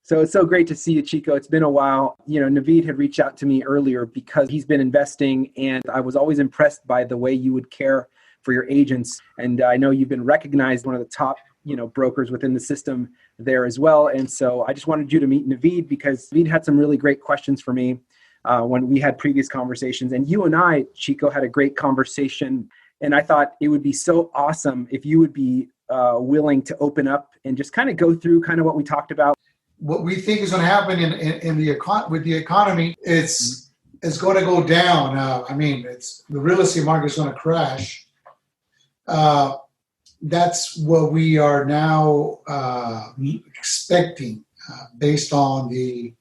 So it's so great to see you, Chico. It's been a while. Navid had reached out to me earlier because he's been investing, and I was always impressed by the way you would care for your agents. And I know you've been recognized one of the top, brokers within the system there as well. And so I just wanted you to meet Navid because Navid had some really great questions for me when we had previous conversations. And you and I, Chico, had a great conversation. And I thought it would be so awesome if you would be willing to open up and just kind of go through kind of what we talked about. What we think is going to happen with the economy, it's going to go down. The real estate market is going to crash. That's what we are now expecting based on the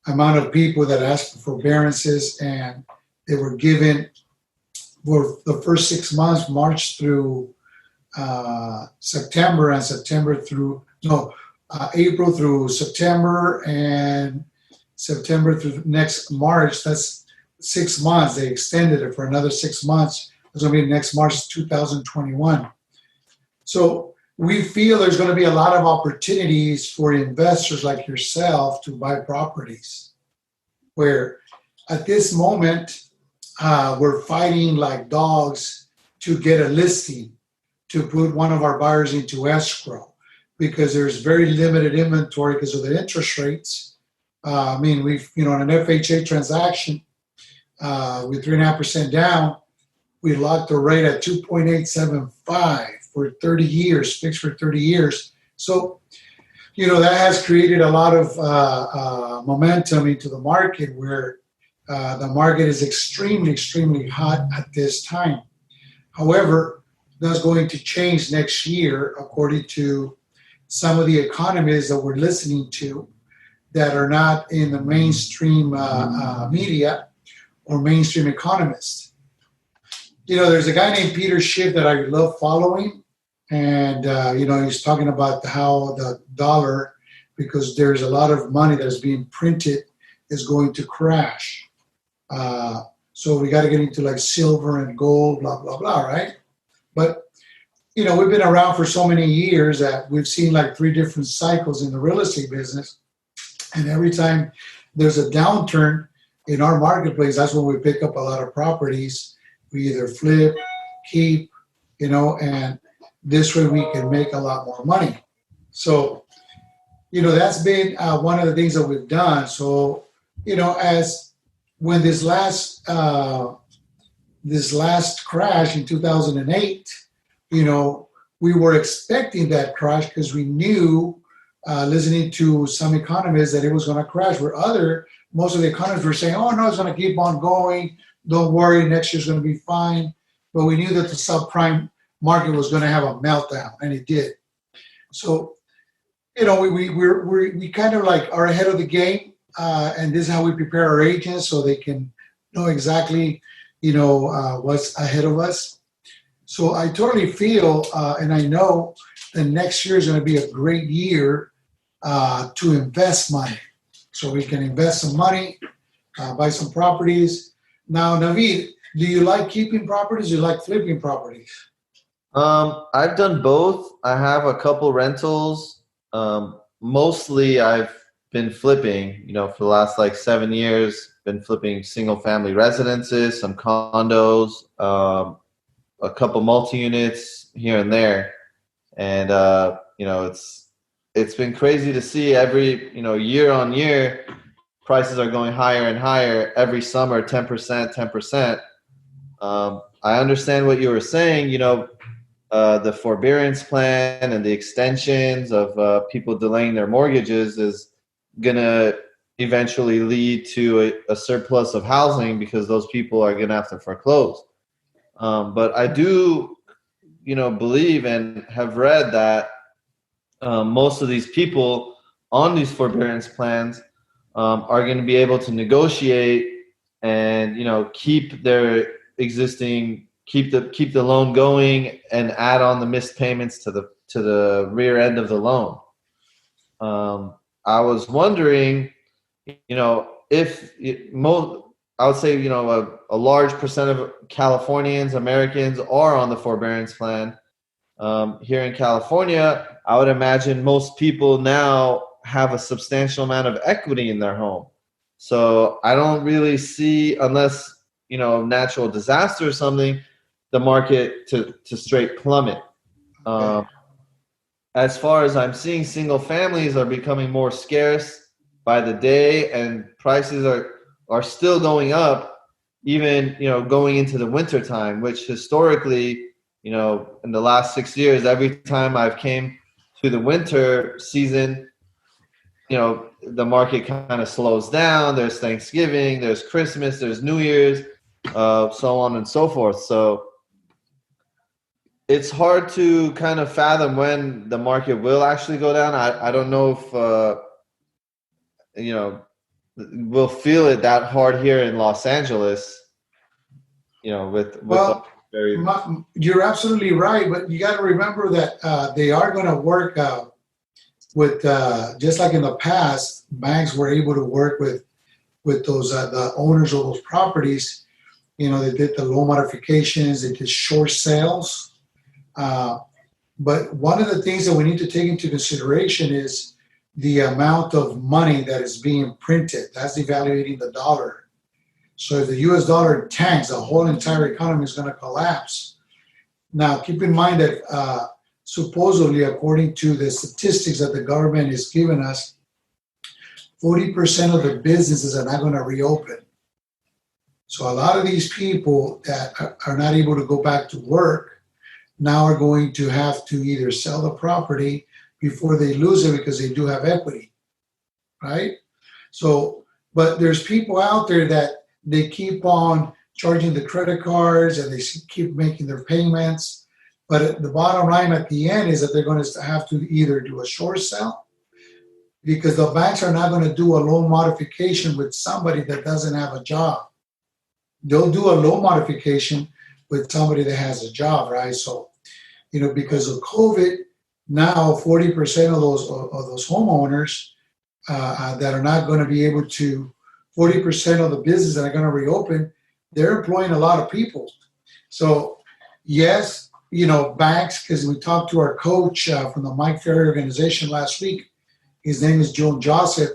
amount of people that asked for forbearances, and they were given for the first 6 months, March through September, and April through September, and September through next March. That's 6 months. They extended it for another 6 months. It's going to be next March 2021. So we feel there's going to be a lot of opportunities for investors like yourself to buy properties, where at this moment we're fighting like dogs to get a listing to put one of our buyers into escrow, because there's very limited inventory because of the interest rates. We've, on an FHA transaction with 3.5% down, we locked the rate at 2.875 for 30 years, fixed for 30 years. So, that has created a lot of momentum into the market, where the market is extremely, extremely hot at this time. However, that's going to change next year, according to some of the economists that we're listening to that are not in the mainstream media or mainstream economists. There's a guy named Peter Schiff that I love following, and he's talking about how the dollar, because there's a lot of money that's being printed, is going to crash. So we got to get into like silver and gold, blah, blah, blah, right? But, we've been around for so many years that we've seen like 3 different cycles in the real estate business. And every time there's a downturn in our marketplace, that's when we pick up a lot of properties. We either flip, keep, and this way we can make a lot more money. So, that's been one of the things that we've done. So, as when this last crash in 2008, we were expecting that crash because we knew, listening to some economists, that it was going to crash. Most of the economists were saying, "Oh no, it's going to keep on going. Don't worry, next year's going to be fine." But we knew that the subprime market was going to have a meltdown, and it did. So, we kind of like are ahead of the game, and this is how we prepare our agents so they can know exactly, what's ahead of us. So I totally feel, and I know that next year is going to be a great year to invest money. So we can invest some money, buy some properties. Now, Navid, do you like keeping properties? Do you like flipping properties? I've done both. I have a couple rentals. Mostly I've been flipping, for the last like 7 years, been flipping single family residences, some condos, a couple multi-units here and there. And, it's been crazy to see every, year on year, prices are going higher and higher every summer, 10%. I understand what you were saying, the forbearance plan and the extensions of people delaying their mortgages is going to eventually lead to a surplus of housing because those people are going to have to foreclose. But I do, believe and have read that most of these people on these forbearance plans are going to be able to negotiate and, keep their existing, keep the loan going and add on the missed payments to the rear end of the loan. I was wondering, if I would say, a large percent of Californians, Americans are on the forbearance plan. Here in California, I would imagine most people now have a substantial amount of equity in their home. So I don't really see, unless, natural disaster or something, the market to straight plummet. As far as I'm seeing, single families are becoming more scarce by the day, and prices are still going up, even, going into the winter time, which historically, in the last 6 years, every time I've came to the winter season, the market kind of slows down. There's Thanksgiving, there's Christmas, there's New Year's, so on and so forth. So it's hard to kind of fathom when the market will actually go down. I don't know if, we'll feel it that hard here in Los Angeles, you're absolutely right, but you got to remember that they are going to work with, just like in the past, banks were able to work with those the owners of those properties. They did the loan modifications, they did short sales. But one of the things that we need to take into consideration is the amount of money that is being printed. That's devaluating the dollar. So if the US dollar tanks, the whole entire economy is going to collapse. Now, keep in mind that supposedly, according to the statistics that the government is giving us, 40% of the businesses are not going to reopen. So a lot of these people that are not able to go back to work now are going to have to either sell the property before they lose it because they do have equity, right? So, but there's people out there that they keep on charging the credit cards and they keep making their payments. But the bottom line at the end is that they're going to have to either do a short sell, because the banks are not going to do a loan modification with somebody that doesn't have a job. They'll do a loan modification with somebody that has a job, right? So, because of COVID, now 40% of those homeowners that are not going to be able to, 40% of the businesses that are going to reopen, they're employing a lot of people. So, yes, banks, because we talked to our coach from the Mike Ferry organization last week. His name is Joan Joseph,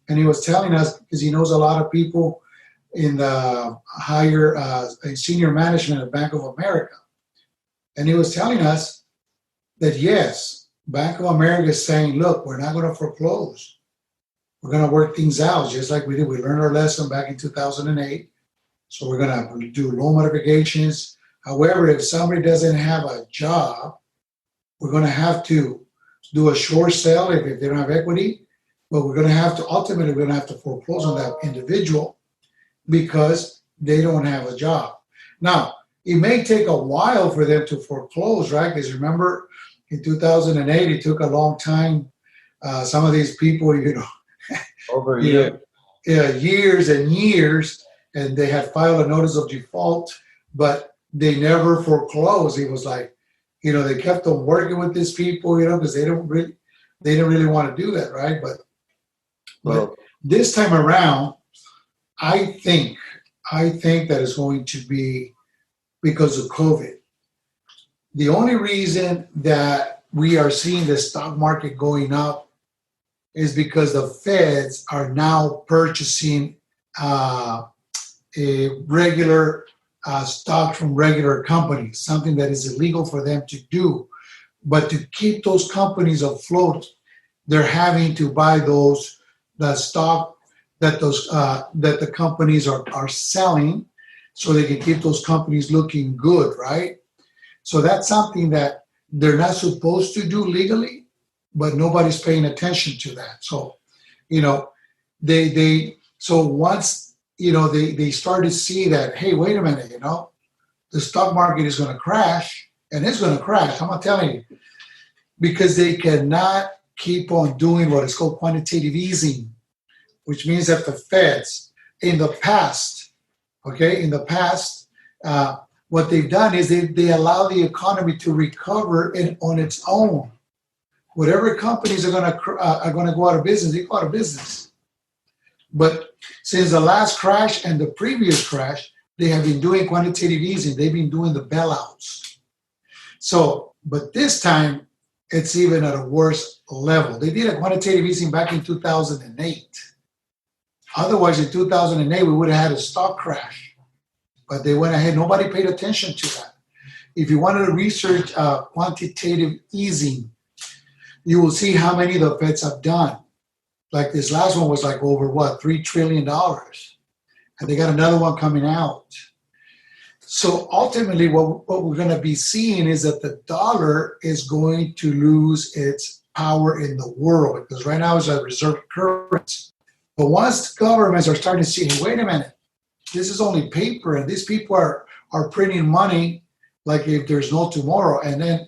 and he was telling us, because he knows a lot of people in the higher senior management of Bank of America. And he was telling us that, yes, Bank of America is saying, look, we're not going to foreclose. We're going to work things out just like we did. We learned our lesson back in 2008. So we're going to do loan modifications. However, if somebody doesn't have a job, we're going to have to do a short sale if they don't have equity. But we're going to have to, ultimately, we're going to have to foreclose on that individual because they don't have a job. Now, it may take a while for them to foreclose, right? Because remember, in 2008, it took a long time. Some of these people, over a year. Years and years, and they had filed a notice of default, but they never foreclosed. It was like, they kept on working with these people, because they didn't really want to do that, right? But this time around, I think that it's going to be because of COVID. The only reason that we are seeing the stock market going up is because the feds are now purchasing a regular stock from regular companies, something that is illegal for them to do. But to keep those companies afloat, they're having to buy the stock that the companies are selling, so they can keep those companies looking good, right? So that's something that they're not supposed to do legally, but nobody's paying attention to that. So, so once, they start to see that, hey, wait a minute, the stock market is going to crash, and it's going to crash. I'm not telling you, because they cannot keep on doing what is called quantitative easing, which means that the feds in the past, what they've done is they allow the economy to recover on its own. Whatever companies are going to go out of business, they go out of business. But since the last crash and the previous crash, they have been doing quantitative easing. They've been doing the bailouts. So, but this time, it's even at a worse level. They did a quantitative easing back in 2008. Otherwise, in 2008, we would have had a stock crash. But they went ahead. Nobody paid attention to that. If you wanted to research quantitative easing, you will see how many the Feds have done. Like this last one was like over what, $3 trillion. And they got another one coming out. So ultimately, what we're going to be seeing is that the dollar is going to lose its power in the world, because right now it's a reserve currency. But once governments are starting to see, hey, wait a minute, this is only paper, and these people are printing money like if there's no tomorrow. And then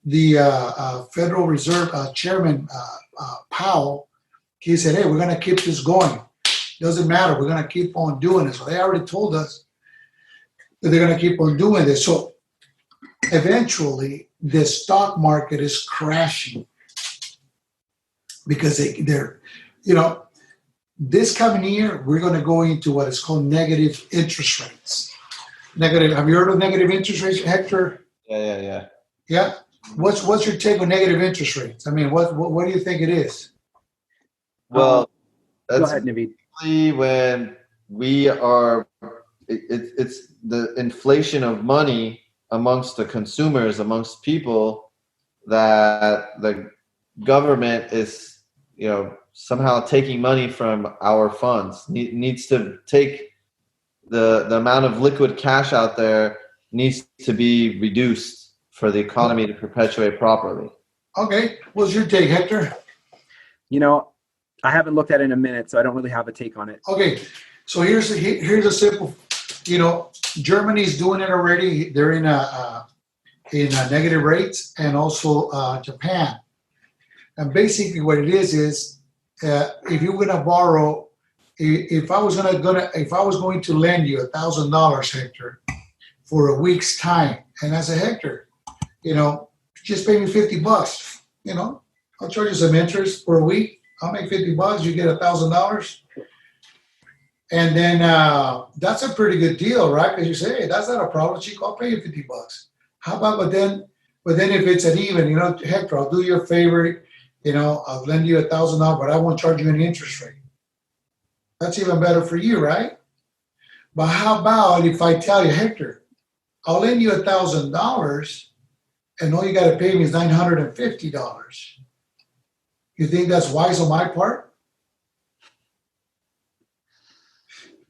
the Federal Reserve Chairman Powell, he said, hey, we're going to keep this going. Doesn't matter. We're going to keep on doing it. So they already told us that they're going to keep on doing this. So eventually, the stock market is crashing because they're, this coming year, we're going to go into what is called negative interest rates. Negative. Have you heard of negative interest rates, Hector? Yeah. Yeah. What's your take on negative interest rates? I mean, what do you think it is? Well, go ahead, Navid. When we are, it's the inflation of money amongst the consumers, amongst people, that the government is, somehow taking money from our funds. Needs to take the amount of liquid cash out there needs to be reduced for the economy to perpetuate properly. Okay, what's your take, Hector? I haven't looked at it in a minute, so I don't really have a take on it. Okay, so here's a simple, Germany's doing it already. They're in negative rates, and also Japan. And basically, what it is if you're gonna borrow, if I was going to lend you $1,000, Hector, for a week's time, and I said, Hector, just pay me $50. I'll charge you some interest for a week. I'll make $50. You get $1,000. And then that's a pretty good deal, right? Because you say, hey, that's not a problem, Chico. I'll pay you $50. How about, but then if it's an even, Hector, I'll do you a favor. I'll lend you $1,000, but I won't charge you any interest rate. That's even better for you, right? But how about if I tell you, Hector, I'll lend you $1,000, and all you got to pay me is $950. You think that's wise on my part?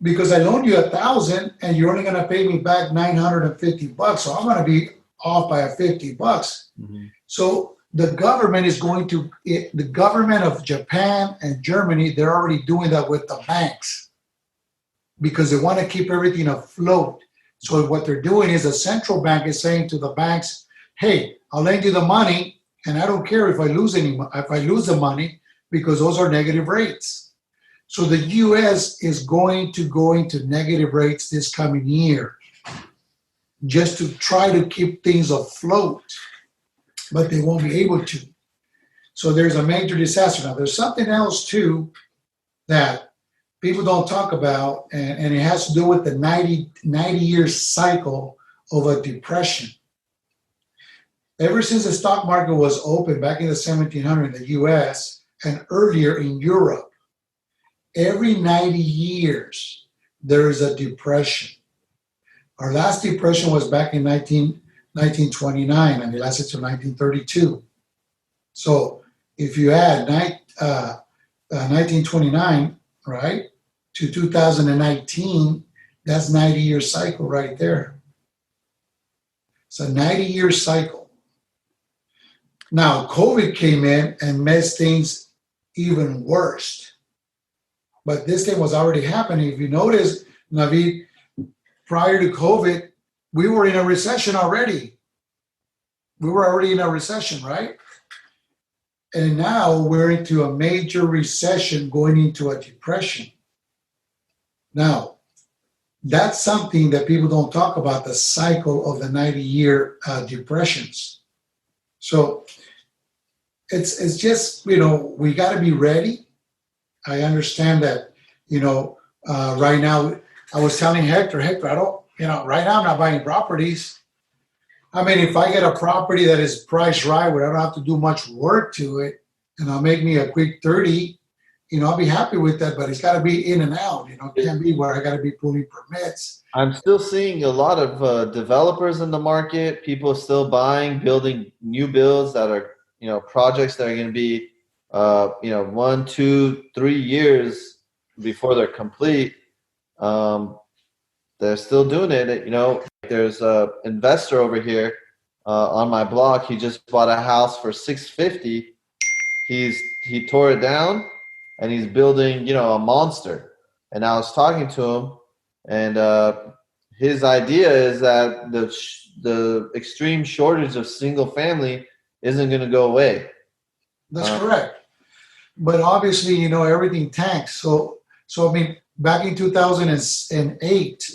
Because I loaned you $1,000 and you're only going to pay me back $950, so I'm going to be off by $50. Mm-hmm. So the government the government of Japan and Germany, they're already doing that with the banks because they want to keep everything afloat. So what they're doing is a central bank is saying to the banks, hey, I'll lend you the money, and I don't care if I lose the money, because those are negative rates. So the U.S. is going to go into negative rates this coming year just to try to keep things afloat, but they won't be able to. So there's a major disaster. Now, there's something else, too, that people don't talk about, and it has to do with the 90-year cycle of a depression. Ever since the stock market was open back in the 1700s in the U.S. and earlier in Europe, every 90 years, there is a depression. Our last depression was back in 1929, and it lasted to 1932. So if you add 1929, right, to 2019, that's 90-year cycle right there. It's a 90-year cycle. Now, COVID came in and messed things even worse. But this thing was already happening. If you notice, Navid, prior to COVID, we were in a recession already. We were already in a recession, right? And now we're into a major recession going into a depression. Now, that's something that people don't talk about, the cycle of the 90-year depressions. So it's just, we got to be ready. I understand that, right now, I was telling Hector, I don't, right now I'm not buying properties. I mean, if I get a property that is priced right, where I don't have to do much work to it, and I'll make me a quick 30, I'll be happy with that. But it's got to be in and out. It can't be where I got to be pulling permits. I'm still seeing a lot of developers in the market. People still buying, building new builds that are, projects that are going to be, 1, 2, 3 years before they're complete. They're still doing it. There's a investor over here on my block. He just bought a house for $650. He tore it down and he's building, a monster. And I was talking to him, and his idea is that the extreme shortage of single family isn't going to go away. That's correct. But obviously, everything tanks. So I mean, back in 2008,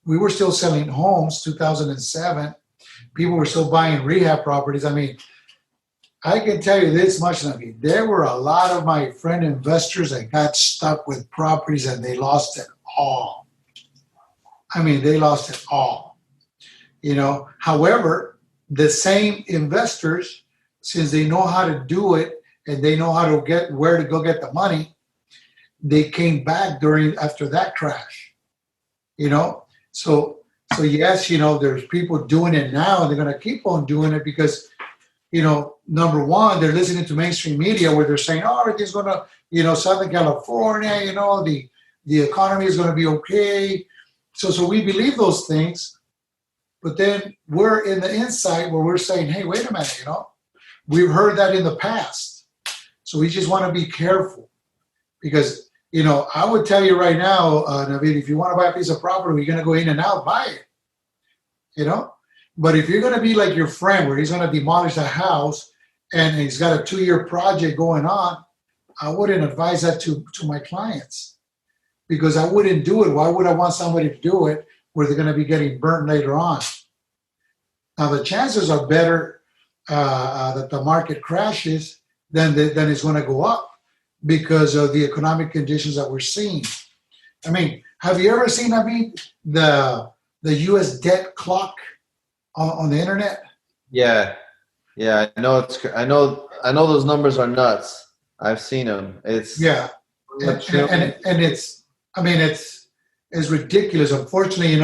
we were still selling homes. 2007, people were still buying rehab properties. I mean, I can tell you this much, Navid. There were a lot of my friend investors that got stuck with properties and they lost it all. I mean, they lost it all. However, the same investors, since they know how to do it and they know how to get where to go get the money, they came back after that crash. So yes, there's people doing it now and they're going to keep on doing it because, number one, they're listening to mainstream media where they're saying, oh, everything's going to, Southern California, the economy is going to be okay. So we believe those things, but then we're in the inside where we're saying, hey, wait a minute, we've heard that in the past. So we just want to be careful because, I would tell you right now, Navid, if you want to buy a piece of property, you're going to go in and out, buy it, But if you're going to be like your friend where he's going to demolish a house and he's got a 2-year project going on, I wouldn't advise that to my clients because I wouldn't do it. Why would I want somebody to do it where they're going to be getting burnt later on? Now, the chances are better that the market crashes than it's going to go up because of the economic conditions that we're seeing. I mean, have you ever seen, the U.S. debt clock on the internet? Yeah, I know I know those numbers are nuts. I've seen them. It's and it's ridiculous. Unfortunately,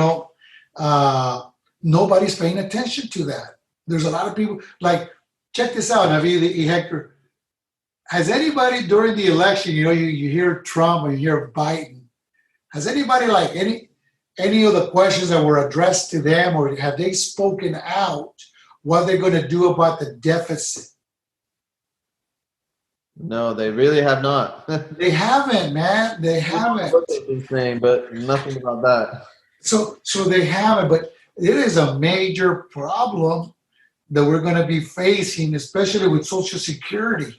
nobody's paying attention to that. There's a lot of people check this out, Navid, Hector. Has anybody during the election, you hear Trump or you hear Biden, has anybody any of the questions that were addressed to them, or have they spoken out what they're going to do about the deficit? No, they really have not. They haven't, man. They haven't. What they've been saying, but nothing about that. So they haven't, but it is a major problem that we're going to be facing, especially with Social Security.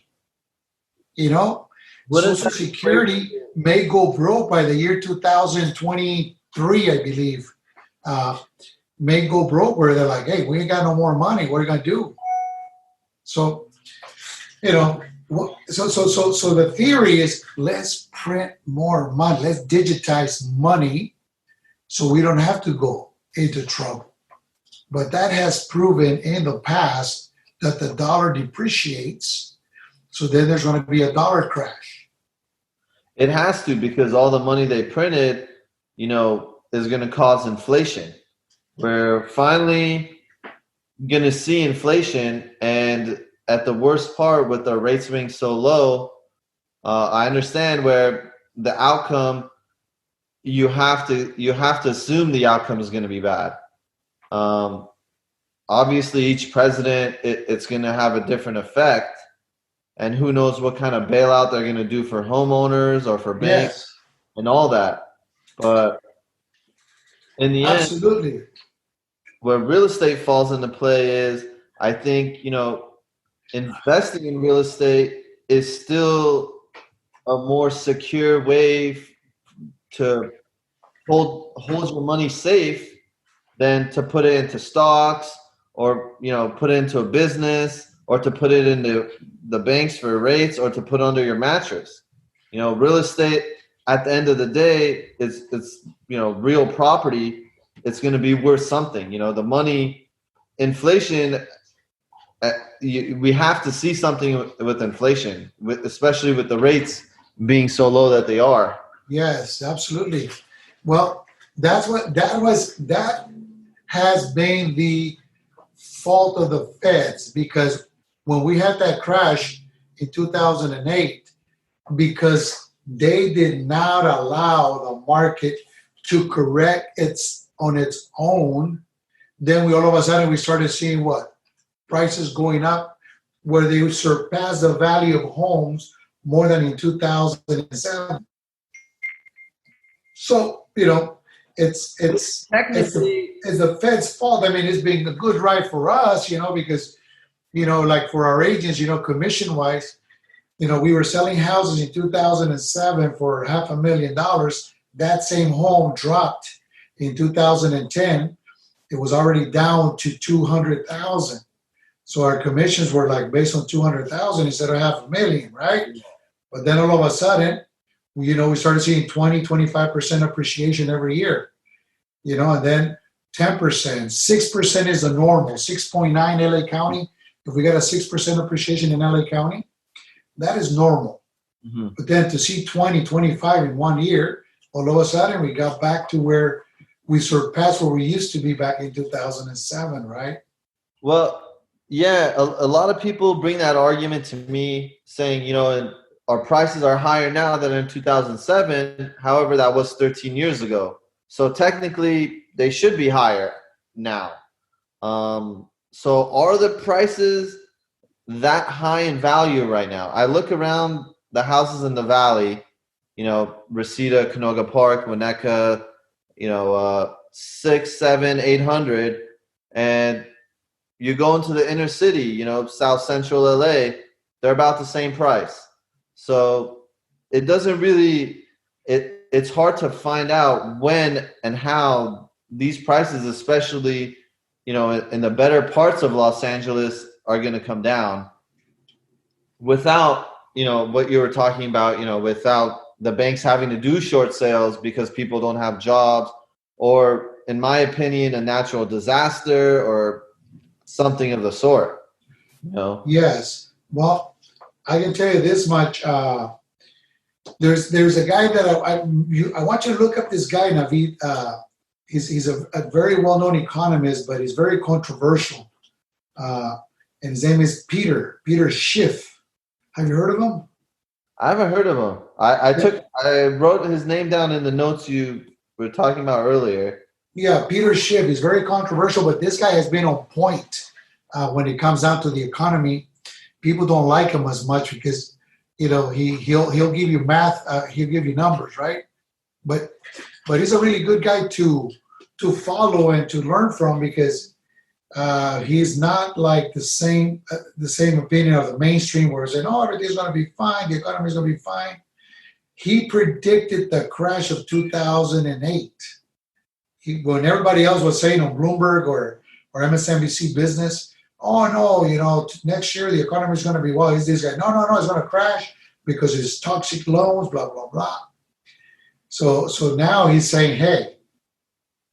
Social Security may go broke by the year 2023, I believe. May go broke where they're like, hey, we ain't got no more money. What are you going to do? So, so the theory is let's print more money. Let's digitize money so we don't have to go into trouble. But that has proven in the past that the dollar depreciates. So then there's going to be a dollar crash. It has to, because all the money they printed, is going to cause inflation. We're finally going to see inflation, and at the worst part with the rates being so low, I understand where the outcome, you have to assume the outcome is going to be bad. Obviously, each president, it's going to have a different effect. And who knows what kind of bailout they're going to do for homeowners or for banks and all that. But in the end, where real estate falls into play is, I think, investing in real estate is still a more secure way to hold your money safe than to put it into stocks or, put it into a business or to put it into the banks for rates or to put under your mattress. Real estate at the end of the day, it's real property. It's going to be worth something. The money inflation, we have to see something with inflation, especially with the rates being so low that they are. Yes, absolutely. Well, that has been the fault of the feds, because when we had that crash in 2008, because they did not allow the market to correct its on its own, then we all of a sudden we started seeing what? Prices going up, where they surpassed the value of homes more than in 2007. So, it's Technically, the Fed's fault. I mean, it's been a good ride for us, because, like for our agents, commission wise, we were selling houses in 2007 for $500,000. That same home dropped in 2010. It was already down to 200,000. So our commissions were like based on 200,000 instead of $500,000, right? But then all of a sudden, we started seeing 20-25% appreciation every year, and then 10%, 6% is the normal, 6.9 LA County. If we got a 6% appreciation in LA County, that is normal. mm-hmm. But then to see 20, 25 in 1 year, all of a sudden we got back to where we surpassed where we used to be back in 2007, right? Well, yeah, a lot of people bring that argument to me saying, our prices are higher now than in 2007. However, that was 13 years ago. So technically, they should be higher now. So are the prices that high in value right now? I look around the houses in the valley, Reseda, Canoga Park, Winnetka, 6, 7, 800, and you go into the inner city, South Central LA, they're about the same price. So it doesn't really, it's hard to find out when and how these prices, especially, in the better parts of Los Angeles, are going to come down without, what you were talking about, without the banks having to do short sales because people don't have jobs, or, in my opinion, a natural disaster or something of the sort. Yes. Well, I can tell you this much. There's a guy that I want you to look up. This guy, Navid. He's a very well-known economist, but he's very controversial. And his name is Peter Schiff. Have you heard of him? I haven't heard of him. I wrote his name down in the notes you were talking about earlier. Yeah, Peter Schiff. He's very controversial, but this guy has been on point when it comes down to the economy. People don't like him as much because he'll give you math, he'll give you numbers, right? But he's a really good guy to follow and to learn from, because he's not like the same opinion of the mainstream where it's saying, oh, everything's going to be fine, the economy's going to be fine. He predicted the crash of 2008. When everybody else was saying on Bloomberg or MSNBC Business, oh no, next year the economy is going to be well. He's this guy. No, it's going to crash because it's toxic loans, blah blah blah. So now he's saying, hey,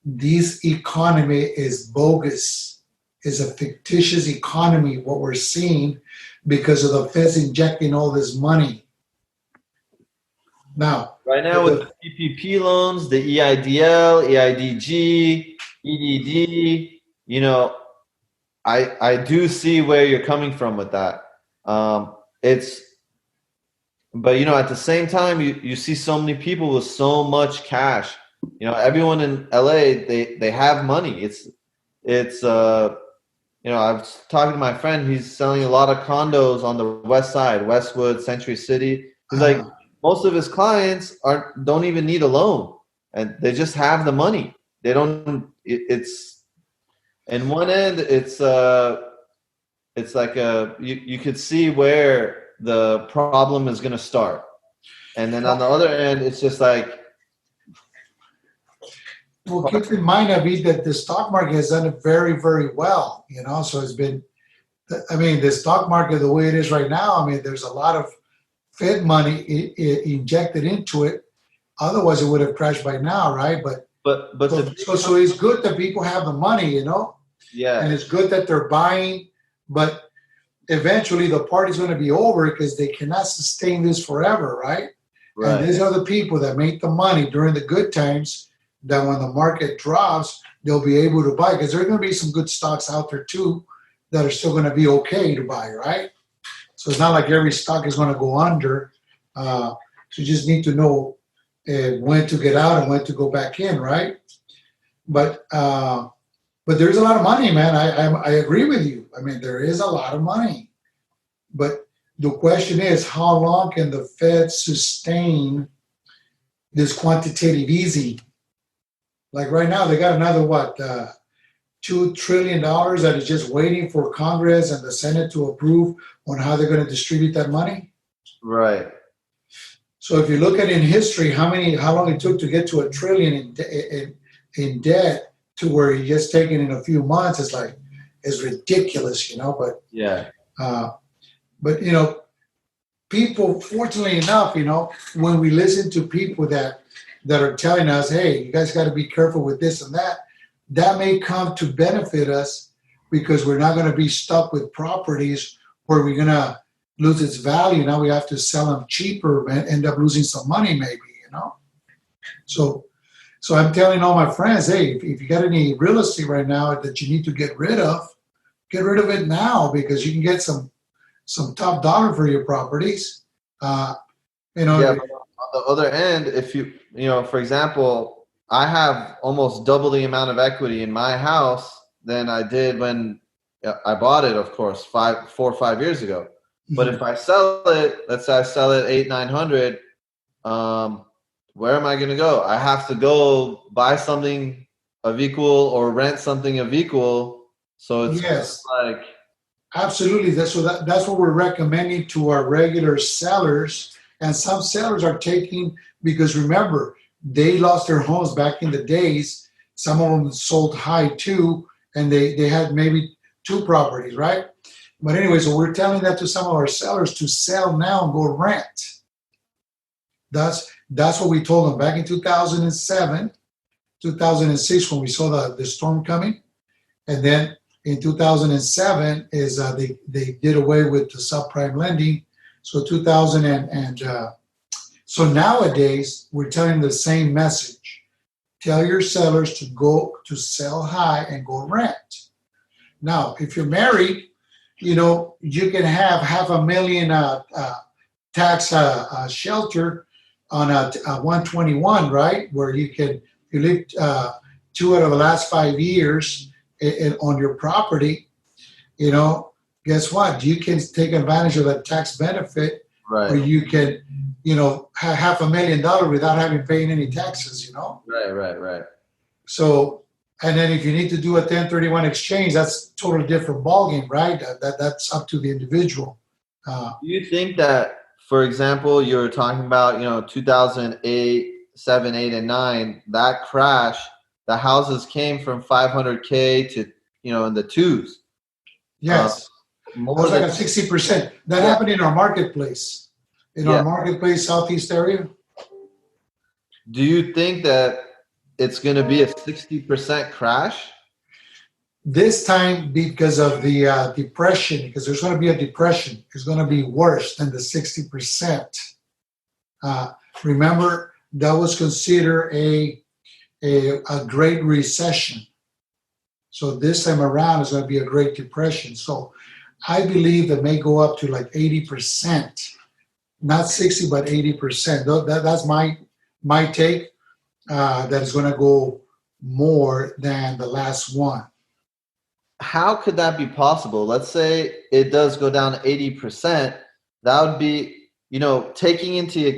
this economy is bogus, is a fictitious economy. What we're seeing because of the Feds injecting all this money. Now, right now with the PPP loans, the EIDL, EIDG, EDD, I do see where you're coming from with that. But at the same time, you see so many people with so much cash. Everyone in LA, they have money. I was talking to my friend. He's selling a lot of condos on the west side, Westwood, Century City. He's like, most of his clients don't even need a loan, and they just have the money. They don't. It's in one end, it's like you could see where the problem is going to start, and then on the other end, it's just like. Well, keep in mind, Navid, that the stock market has done it very, very well. So it's been. The stock market, the way it is right now, there's a lot of Fed money injected into it. Otherwise, it would have crashed by now, right? So it's good that people have the money, Yeah. And it's good that they're buying, but eventually the party's going to be over because they cannot sustain this forever, right? And these are the people that make the money during the good times, that when the market drops, they'll be able to buy, because there are going to be some good stocks out there too that are still going to be okay to buy, right? So it's not like every stock is going to go under. So you just need to know when to get out and when to go back in, right? But there's a lot of money, man. I agree with you. I mean, there is a lot of money. But the question is, how long can the Fed sustain this quantitative easing? Like right now, they got another, $2 trillion that is just waiting for Congress and the Senate to approve on how they're going to distribute that money. Right. So if you look at in history, how long it took to get to $1 trillion in debt, to where you just take it in a few months, it's ridiculous, But yeah. But people, fortunately enough, when we listen to people that are telling us, hey, you guys got to be careful with this and that, that may come to benefit us, because we're not going to be stuck with properties where we're going to lose its value. Now we have to sell them cheaper and end up losing some money, maybe, So I'm telling all my friends, hey, if you got any real estate right now that you need to get rid of it now, because you can get some top dollar for your properties. Yeah, but on the other end, if for example, I have almost double the amount of equity in my house than I did when I bought it, of course, 4 or 5 years ago. But if I sell it, let's say I sell it 800-900, where am I going to go? I have to go buy something of equal or rent something of equal. So it's yes, like, absolutely. That's what we're recommending to our regular sellers. And some sellers are taking, because remember, they lost their homes back in the days. Some of them sold high too, and they had maybe 2 properties, right? But anyway, so we're telling that to some of our sellers to sell now and go rent. That's what we told them back in 2007, 2006, when we saw the storm coming. And then in 2007 is they did away with the subprime lending. So so nowadays we're telling the same message. Tell your sellers to go to sell high and go rent. Now, if you're married, you can have $500,000 tax shelter on a 121, right? Where you live 2 out of the last 5 years on your property, guess what? You can take advantage of that tax benefit, right, where you can, have $500,000 without having paying any taxes, Right. So, and then if you need to do a 1031 exchange, that's a totally different ballgame, right? That's up to the individual. Do you think that, for example, you're talking about, 2008, 7, 8, and 9, that crash, the houses came from 500K to, in the 2s. Yes. More that was than like a 60%. That happened in our marketplace. Our marketplace, Southeast area. Do you think that it's going to be a 60% crash? This time, because of the depression, because there's going to be a depression, it's going to be worse than the 60%. Remember, that was considered a great recession. So this time around is going to be a great depression. So I believe that may go up to like 80%, not 60, but 80%. That's my take. That is going to go more than the last one. How could that be possible? Let's say it does go down to 80%. That would be, taking into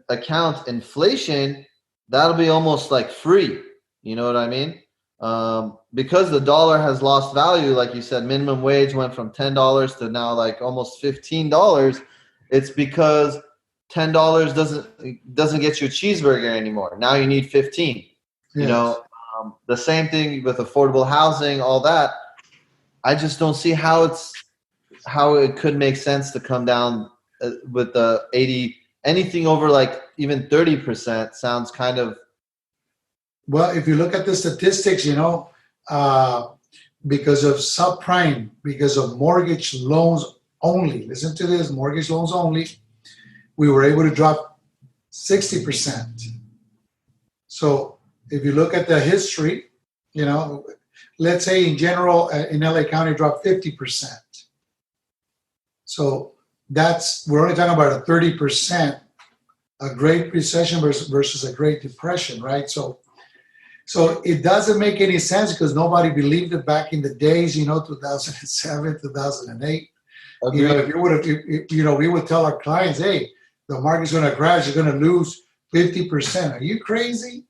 account inflation, that'll be almost like free. You know what I mean? Because the dollar has lost value, like you said, minimum wage went from $10 to now like almost $15. It's because $10 doesn't get you a cheeseburger anymore. Now you need 15. Yes. The same thing with affordable housing, all that. I just don't see how it could make sense to come down with the 80. Anything over like even 30% sounds kind of. Well, if you look at the statistics, the because of subprime, because of mortgage loans only. Listen to this, mortgage loans only. We were able to drop 60%. So if you look at the history, let's say in general in LA County dropped 50%. So we're only talking about a 30%, a Great Recession versus a Great Depression, right? So it doesn't make any sense because nobody believed it back in the days, 2007, 2008. Agreed. If you would have, we would tell our clients, hey, the market's going to crash, you're going to lose 50%. Are you crazy?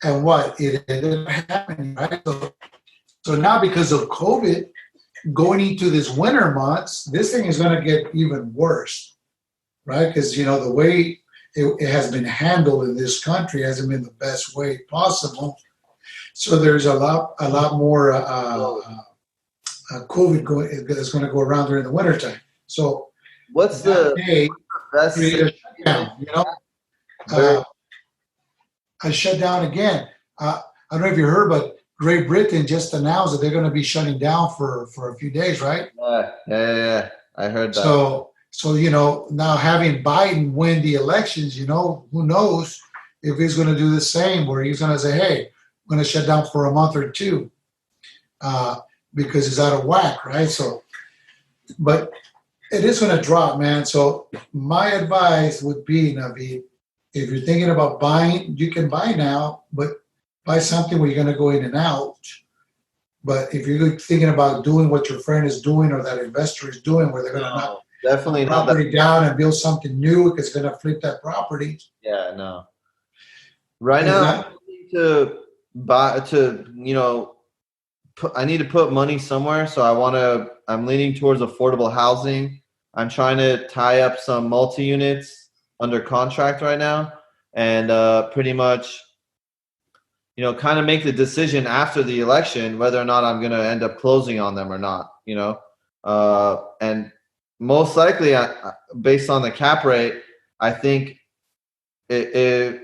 And what? It ended up happening, right? So now because of COVID, going into this winter months, this thing is going to get even worse, right? Because, the way it has been handled in this country hasn't been the best way possible. So there's a lot more COVID that's going to go around during the wintertime. So what's the best shutdown? I shut down again. I don't know if you heard, but Great Britain just announced that they're going to be shutting down for a few days, right? Yeah. I heard that. So now having Biden win the elections, who knows if he's going to do the same, where he's going to say, hey, I'm going to shut down for a month or two because it's out of whack, right? So, but it is going to drop, man. So my advice would be, Navid, if you're thinking about buying, you can buy now, but buy something where you're going to go in and out. But if you're thinking about doing what your friend is doing or that investor is doing, where they're going to knock definitely property down and build something new because it's going to flip that property. Yeah, no. Right now, I need to put money somewhere. So I'm leaning towards affordable housing. I'm trying to tie up some multi-units under contract right now and pretty much, kind of make the decision after the election whether or not I'm going to end up closing on them or not, and most likely, based on the cap rate, I think as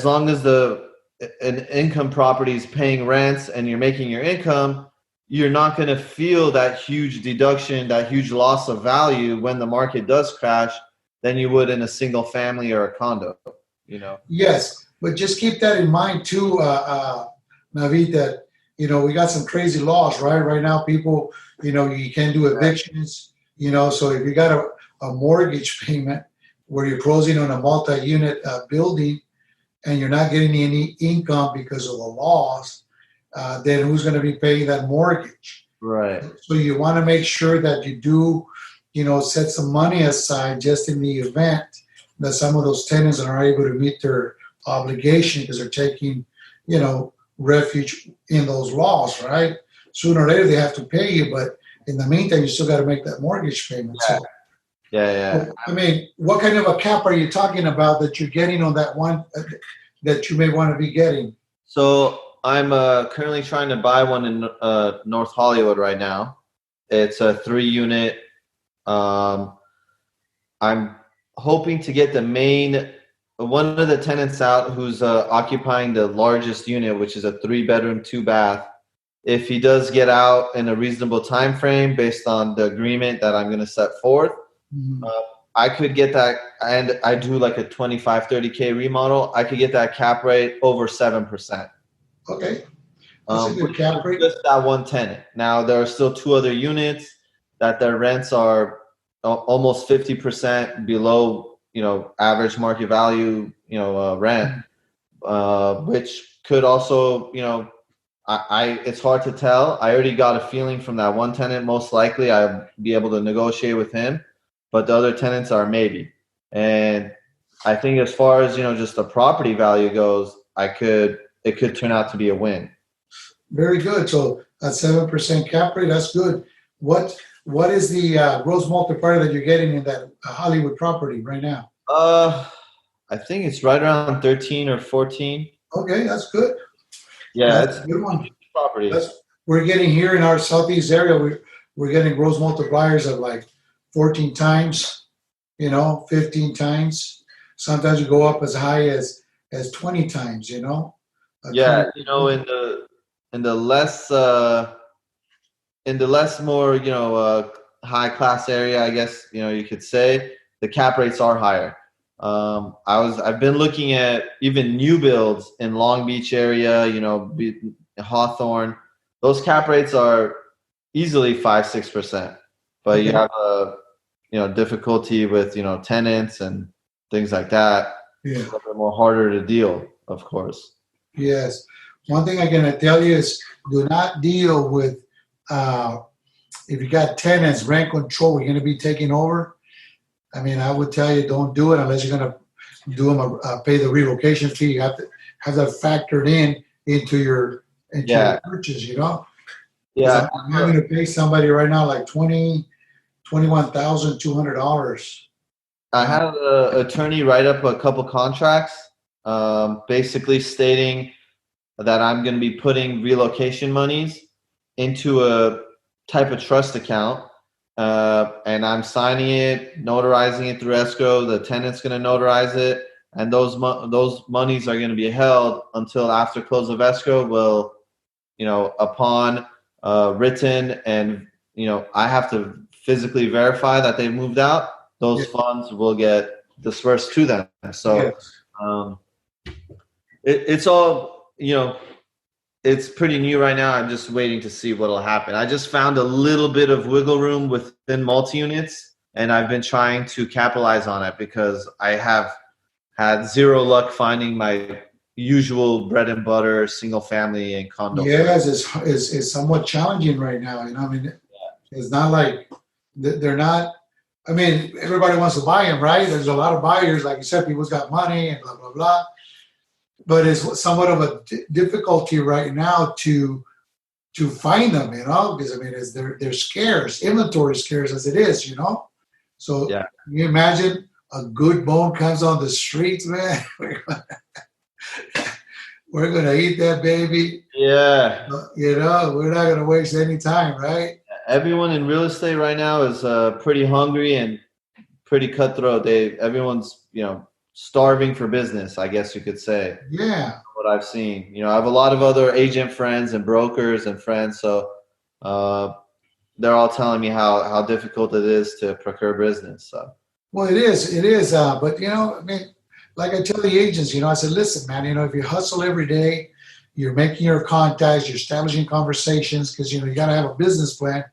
long as an income property is paying rents and you're making your income, you're not going to feel that huge deduction, that huge loss of value when the market does crash than you would in a single family or a condo, Yes, but just keep that in mind too, Navid, that, we got some crazy laws, right? Right now, people, you can't do evictions. So if you got a mortgage payment where you're closing on a multi-unit building and you're not getting any income because of the laws, then who's going to be paying that mortgage? Right. So you want to make sure that you do, set some money aside just in the event that some of those tenants are able to meet their obligation because they're taking, refuge in those laws, right? Sooner or later they have to pay you, but in the meantime, you still got to make that mortgage payment. Yeah. I mean, what kind of a cap are you talking about that you're getting on that one that you may want to be getting? So I'm currently trying to buy one in North Hollywood right now. It's a 3-unit. I'm hoping to get one of the tenants out who's occupying the largest unit, which is a 3-bedroom, 2-bath. If he does get out in a reasonable time frame based on the agreement that I'm going to set forth, I could get that, and I do like a 25, 30K remodel. I could get that cap rate over 7%. Okay. That's a good cap rate. Just that one tenant. Now, there are still 2 other units that their rents are almost 50% below, average market value, rent, which could also, it's hard to tell. I already got a feeling from that one tenant. Most likely I'll be able to negotiate with him, but the other tenants are maybe. And I think as far as, just the property value goes, it could turn out to be a win. Very good. So at 7% cap rate, that's good. What is the gross multiplier that you're getting in that Hollywood property right now? I think it's right around 13 or 14. Okay, that's good. Yeah, that's a good one. Property. We're getting here in our southeast area. We're getting gross multipliers of like 14 times, 15 times. Sometimes we go up as high as 20 times. Yeah, less more, high class area, I guess, you could say, the cap rates are higher. I've been looking at even new builds in Long Beach area, Hawthorne. Those cap rates are easily 5-6%, but you have difficulty with tenants and things like that. Yeah. It's a little bit more harder to deal, of course. Yes. One thing I'm going to tell you is do not deal with, if you got tenants, rent control, you're going to be taking over. I mean, I would tell you don't do it unless you're going to do them pay the relocation fee. You have to have that factored into your purchase, Yeah. I'm having to pay somebody right now like $21,200. I had an attorney write up a couple contracts, basically stating that I'm going to be putting relocation monies into a type of trust account, and I'm signing it, notarizing it through escrow. The tenant's going to notarize it, and those monies are going to be held until after close of escrow. Will, upon written, and I have to physically verify that they moved out. Those funds will get dispersed to them. So it's all, it's pretty new right now. I'm just waiting to see what will happen. I just found a little bit of wiggle room within multi-units, and I've been trying to capitalize on it because I have had zero luck finding my usual bread and butter single family and condo. Yes, it's somewhat challenging right now. It's not like they're not. I mean, everybody wants to buy them, right? There's a lot of buyers, like you said, people's got money and blah blah blah. But it's somewhat of a difficulty right now to find them, because they're scarce, inventory scarce as it is, So Can you imagine a good bone comes on the streets, man? We're gonna eat that baby. Yeah. We're not gonna waste any time, right? Everyone in real estate right now is pretty hungry and pretty cutthroat. Everyone's starving for business, I guess you could say. Yeah. What I've seen. I have a lot of other agent friends and brokers and friends, so they're all telling me how difficult it is to procure business. So. Well, it is. But like I tell the agents, I said, listen, man, if you hustle every day, you're making your contacts, you're establishing conversations, because you got to have a business plan.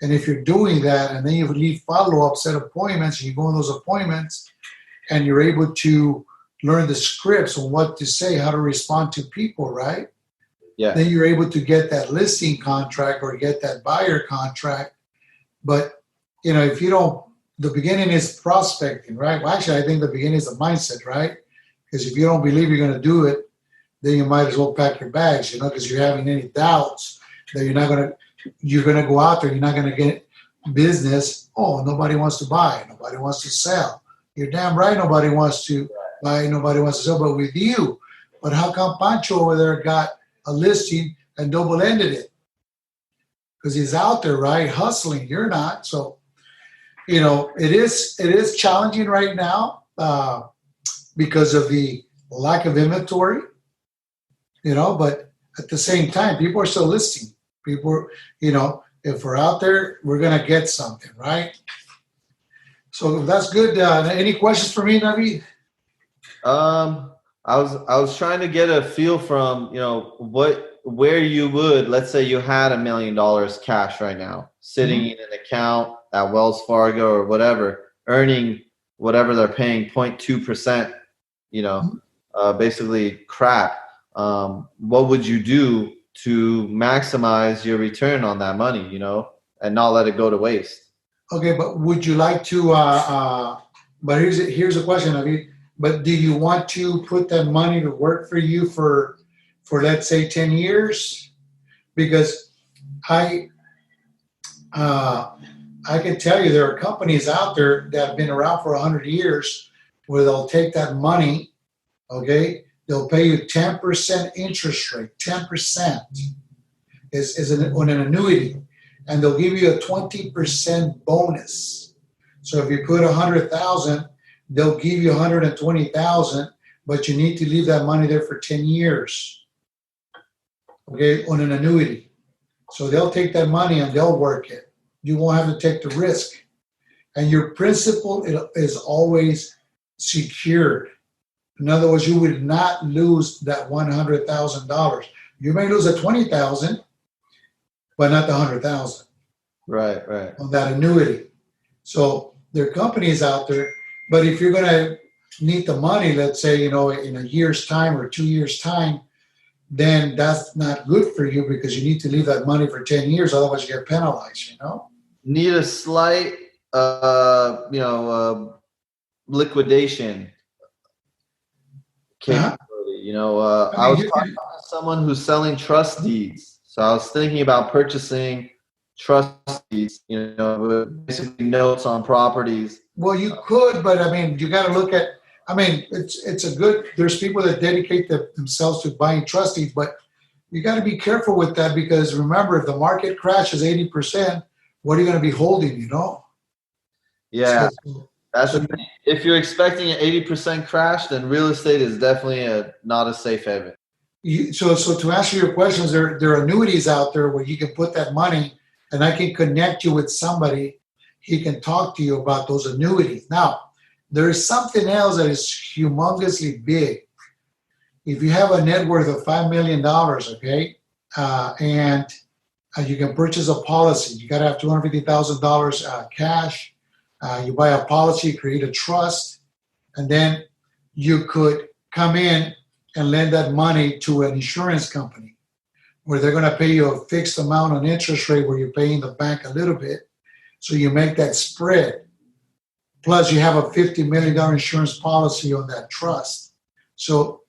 And if you're doing that, and then you leave follow-up set appointments, and you go on those appointments, and you're able to learn the scripts on what to say, how to respond to people, right? Yeah. Then you're able to get that listing contract or get that buyer contract. But, if you don't, the beginning is prospecting, right? Well, actually, I think the beginning is the mindset, right? Because if you don't believe you're going to do it, then you might as well pack your bags, because you're having any doubts that you're going to go out there, you're not going to get business. Oh, nobody wants to buy. Nobody wants to sell. You're damn right nobody wants to buy, nobody wants to sell, but with you. But how come Pancho over there got a listing and double-ended it? Because he's out there, right, hustling. You're not. So, it is challenging right now because of the lack of inventory, but at the same time, people are still listing. People, if we're out there, we're going to get something, right? So that's good. Any questions for me, Navid? I was trying to get a feel from, where you would, let's say you had $1 million cash right now sitting in an account at Wells Fargo or whatever, earning whatever they're paying 0.2%, basically crap. What would you do to maximize your return on that money, and not let it go to waste? Okay, but would you like to? But here's a question, Navid. But do you want to put that money to work for you for let's say 10 years? Because I can tell you there are companies out there that have been around for 100 years where they'll take that money, okay? They'll pay you 10% interest rate, 10% is on an annuity, and they'll give you a 20% bonus. So if you put 100,000, they'll give you 120,000, but you need to leave that money there for 10 years. okay, on an annuity. So they'll take that money and they'll work it. You won't have to take the risk. And your principal is always secured. In other words, you would not lose that $100,000. You may lose the $20,000, but not the $100,000. Right. On that annuity. So there are companies out there, but if you're going to need the money, let's say, in a year's time or 2 years' time, then that's not good for you because you need to leave that money for 10 years. Otherwise, you get penalized, Need a slight, liquidation capability. I was talking to someone who's selling trust deeds. So I was thinking about purchasing trust deeds, basically notes on properties. Well, you could, but you got to look at, it's a good, there's people that dedicate themselves to buying trust deeds, but you got to be careful with that because remember, if the market crashes 80%, what are you going to be holding, Yeah, that's the thing. If you're expecting an 80% crash, then real estate is definitely not a safe haven. So to answer your questions, there are annuities out there where you can put that money and I can connect you with somebody. He can talk to you about those annuities. Now, there is something else that is humongously big. If you have a net worth of $5 million, okay, and you can purchase a policy, you got to have $250,000 cash. You buy a policy, create a trust, and then you could come in and lend that money to an insurance company where they're going to pay you a fixed amount on interest rate where you're paying the bank a little bit. So you make that spread. Plus you have a $50 million insurance policy on that trust. So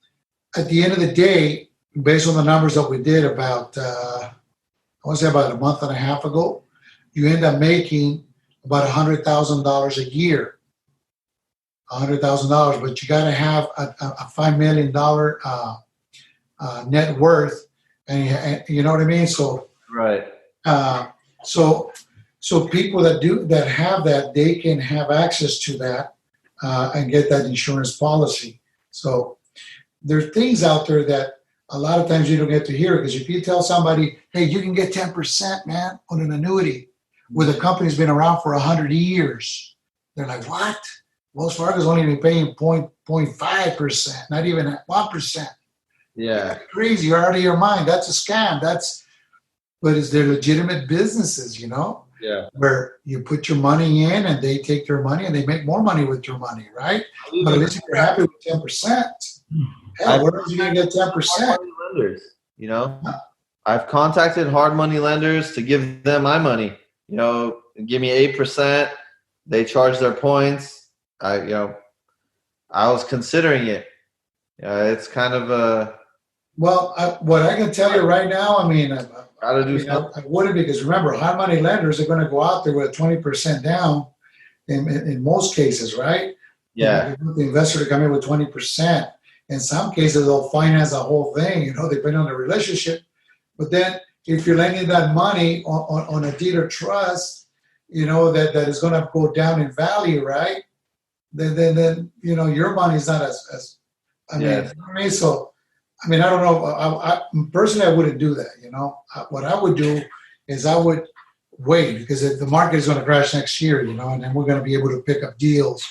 at the end of the day, based on the numbers that we did about, I want to say about a month and a half ago, you end up making about $100,000 a year. $100,000, but you got to have a $5 million net worth, and you know what I mean. So right. So people that have that, they can have access to that and get that insurance policy. So there are things out there that a lot of times you don't get to hear because if you tell somebody, hey, you can get 10%, man, on an annuity with a company's been around for 100 years, they're like, what? Wells Fargo's only been paying 0.5%, not even 1%. Yeah. That's crazy. You're out of your mind. That's a scam. But they're legitimate businesses, Yeah. Where you put your money in and they take their money and they make more money with your money, right? But at least if you're happy with 10%, hell, where else are you going to get 10%? Lenders, I've contacted hard money lenders to give them my money. Give me 8%. They charge their points. I was considering it. It's kind of a. Well, what I can tell you right now, I wouldn't, because remember, hard money lenders are going to go out there with 20% down in most cases, right? Yeah. The investor to come in with 20%. In some cases, they'll finance the whole thing, depending on the relationship. But then if you're lending that money on a deed of trust, that is going to go down in value, right? Then your money's not as So, I don't know. I personally, I wouldn't do that. What I would do is I would wait because if the market is going to crash next year, and then we're going to be able to pick up deals.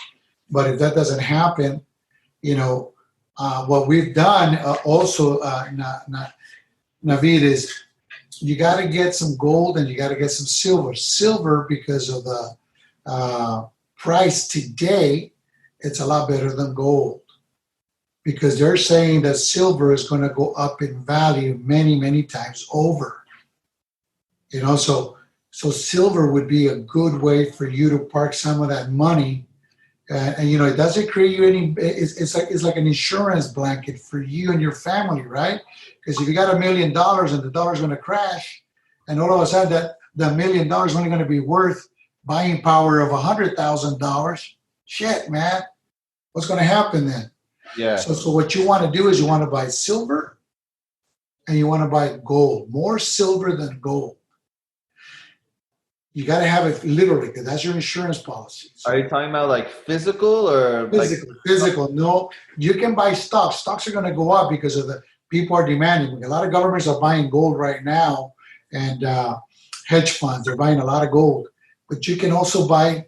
But if that doesn't happen, what we've done also, Navid, is you got to get some gold and you got to get some silver. Silver, because of the price today, it's a lot better than gold. Because they're saying that silver is going to go up in value many, many times over. So silver would be a good way for you to park some of that money. And it doesn't create you any. It's like an insurance blanket for you and your family, right? Because if you got $1 million and the dollar's going to crash, and all of a sudden that $1 million is only going to be worth buying power of $100,000, shit, man, what's going to happen then? Yeah. So what you want to do is you want to buy silver and you want to buy gold. More silver than gold. You got to have it literally because that's your insurance policy. So are you talking about like physical or physical? No, you can buy stocks. Stocks are going to go up because of people are demanding. A lot of governments are buying gold right now, and hedge funds, they're buying a lot of gold. But you can also buy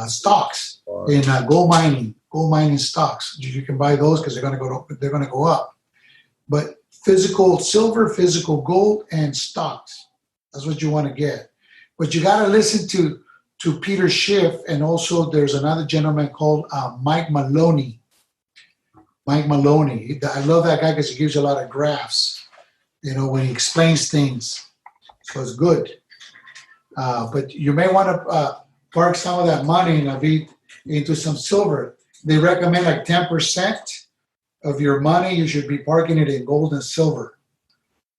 stocks in gold mining stocks. You can buy those because they're going to go up. But physical silver, physical gold, and stocks. That's what you want to get. But you got to listen to Peter Schiff, and also there's another gentleman called Mike Maloney. Mike Maloney. I love that guy because he gives you a lot of graphs, when he explains things. So it's good. But you may want to park some of that money, Navid, into some silver. They recommend like 10% of your money, you should be parking it in gold and silver.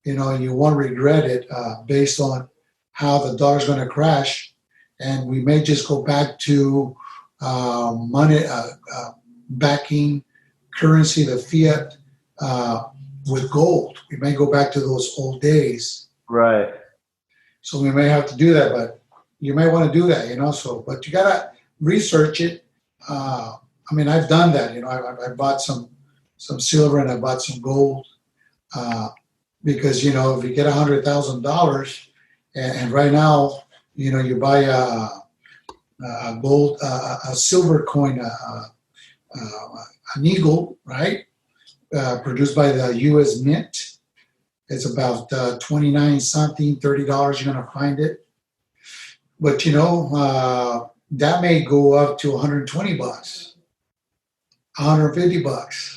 And you won't regret it based on how the dollar's going to crash. And we may just go back to money, backing currency, the fiat, with gold. We may go back to those old days. Right. So we may have to do that, but you may want to do that, but you got to research it. I've done that, I bought some silver and I bought some gold because, if you get $100,000 and right now, you buy a gold, a silver coin, an eagle, right? Produced by the U.S. Mint. It's about 29 something, $30. You're going to find it. But, that may go up to $120, $150.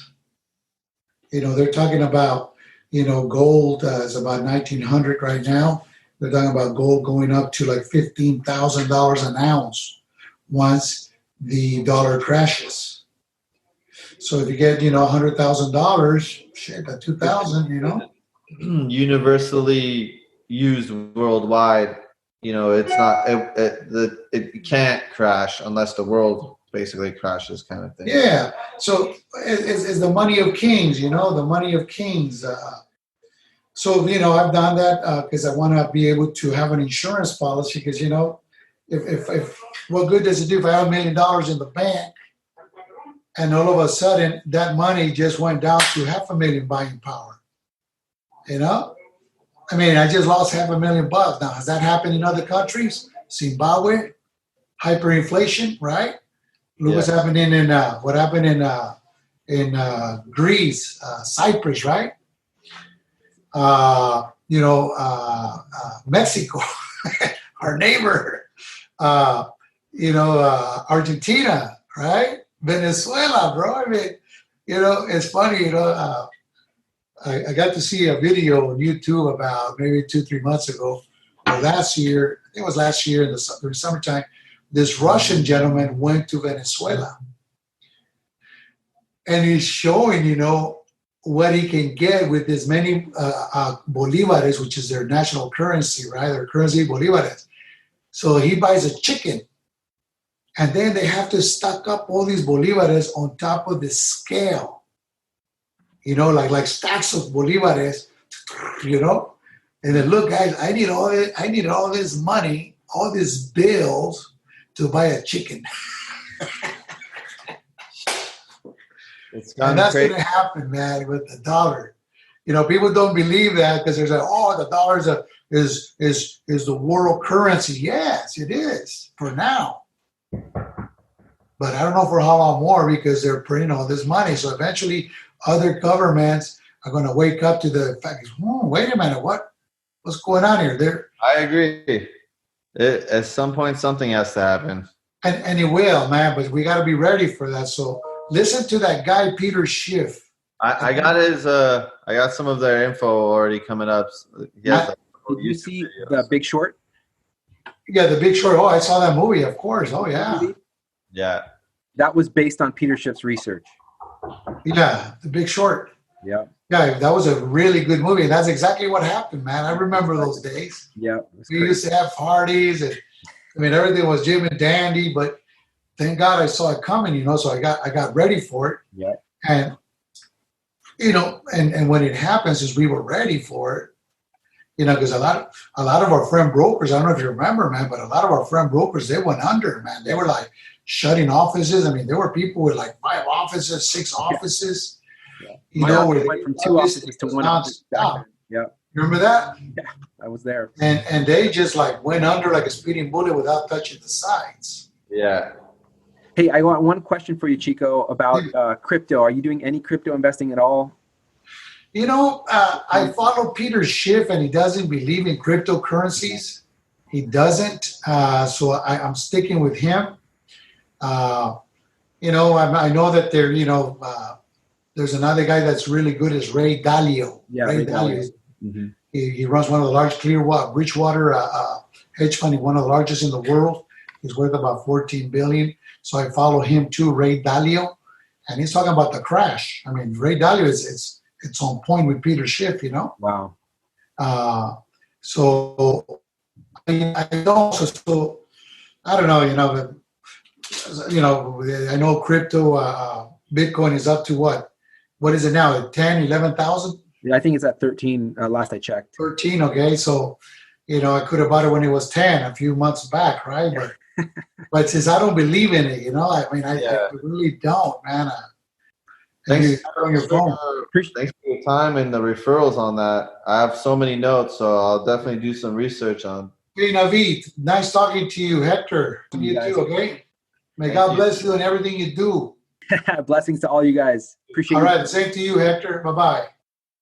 They're talking about, gold is about 1900 right now. They're talking about gold going up to like $15,000 an ounce once the dollar crashes. So if you get, $100,000, shit, at 2,000, Universally used worldwide, it's not, it can't crash unless the world basically crashes, kind of thing. Yeah. So it's the money of kings, the money of kings. So, I've done that because I want to be able to have an insurance policy because, if what good does it do if I have $1 million in the bank and all of a sudden that money just went down to $500,000 buying power? I just lost $500,000. Now, has that happened in other countries? Zimbabwe, hyperinflation, right? Look what's happening what happened in Greece, Cyprus, right? Mexico, our neighbor, Argentina, right? Venezuela, bro. It's funny, I got to see a video on YouTube about maybe 2-3 months ago, or last year. I think it was last year in the summertime. This Russian gentleman went to Venezuela, and he's showing, what he can get with as many bolivares, which is their national currency, right? Their currency, bolivares. So he buys a chicken, and then they have to stack up all these bolivares on top of the scale. Like stacks of bolivares, and then look, guys, I need all this money, all these bills to buy a chicken. And that's going to happen, man, with the dollar. People don't believe that because they're like, the dollar is the world currency. Yes, it is for now. But I don't know for how long more because they're printing all this money. So eventually other governments are going to wake up to the fact, wait a minute, what's going on here? I agree. At some point, something has to happen. And it will, man, but we got to be ready for that. So listen to that guy, Peter Schiff. I got some of their info already coming up. Did you see The Big Short? Yeah, The Big Short. Oh, I saw that movie, of course. Oh, yeah. Yeah. That was based on Peter Schiff's research. Yeah, The Big Short. Yeah. Yeah, that was a really good movie. That's exactly what happened, man. I remember those days. Yeah. We used to have parties, and everything was jim and dandy, but thank God I saw it coming, so I got ready for it. Yeah. And and when it happens is we were ready for it. Because a lot of our friend brokers, I don't know if you remember, man, but a lot of our friend brokers, they went under, man. They were like shutting offices. There were people with like 5 offices, 6 offices. You My know, office where went from they 2 obviously offices to was 1 office back nonstop. then. Yeah, Remember that? I was there. And they just like went under like a speeding bullet without touching the sides. Yeah. Hey, I got one question for you, Chico, about crypto. Are you doing any crypto investing at all? You know, I follow Peter Schiff, and he doesn't believe in cryptocurrencies. He doesn't. So I'm sticking with him. You know, I know that there's another guy that's really good is Ray Dalio. Yeah, Ray Ray Dalio. Dalio. Mm-hmm. He runs one of the large Bridgewater hedge fund, one of the largest in the world. He's worth about 14 billion. So I follow him too, Ray Dalio, and he's talking about the crash. I mean, Ray Dalio it's on point with Peter Schiff, you know. Wow. So I also I don't know, I know crypto, Bitcoin is up to what? What is it now? 10, 11,000? Yeah, I think it's at 13 last I checked. 13, okay. So, I could have bought it when it was 10 a few months back, right? But since I don't believe in it, I really don't, man. Thanks, on your phone. Thanks for your time and the referrals on that. I have so many notes, so I'll definitely do some research on. Hey, Navid, nice talking to you, Hector. You too, okay? May God bless you in everything you do. Blessings to all you guys. Appreciate it. All right, same to you, Hector. Bye-bye.